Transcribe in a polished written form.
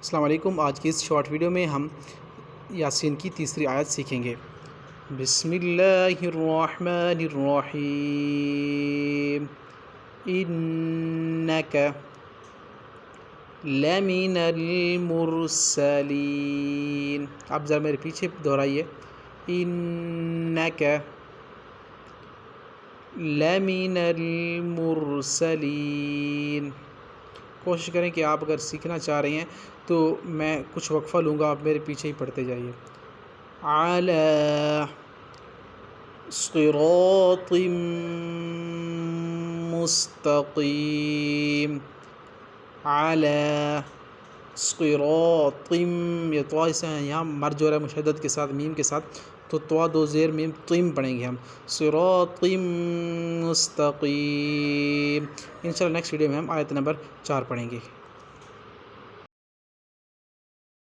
السلام علیکم۔ آج کی اس شارٹ ویڈیو میں ہم یاسین کی تیسری آیت سیکھیں گے۔ بسم اللہ الرحمن الرحیم انک لمن المرسلین۔ آپ ذرا میرے پیچھے دہرائیے، انک لمن المرسلین۔ کوشش کریں کہ آپ اگر سیکھنا چاہ رہے ہیں تو میں کچھ وقفہ لوں گا، آپ میرے پیچھے ہی پڑھتے جائیے۔ علی صراط مستقیم، علی صراط، یہ طوا سے یہاں مر جو ہے مشدد کے ساتھ میم کے ساتھ، تو طوا دو زیر میم طیم پڑھیں گے ہم، صراط مستقیم۔ انشاءاللہ نیکسٹ ویڈیو میں ہم آیت نمبر 4 پڑھیں گے۔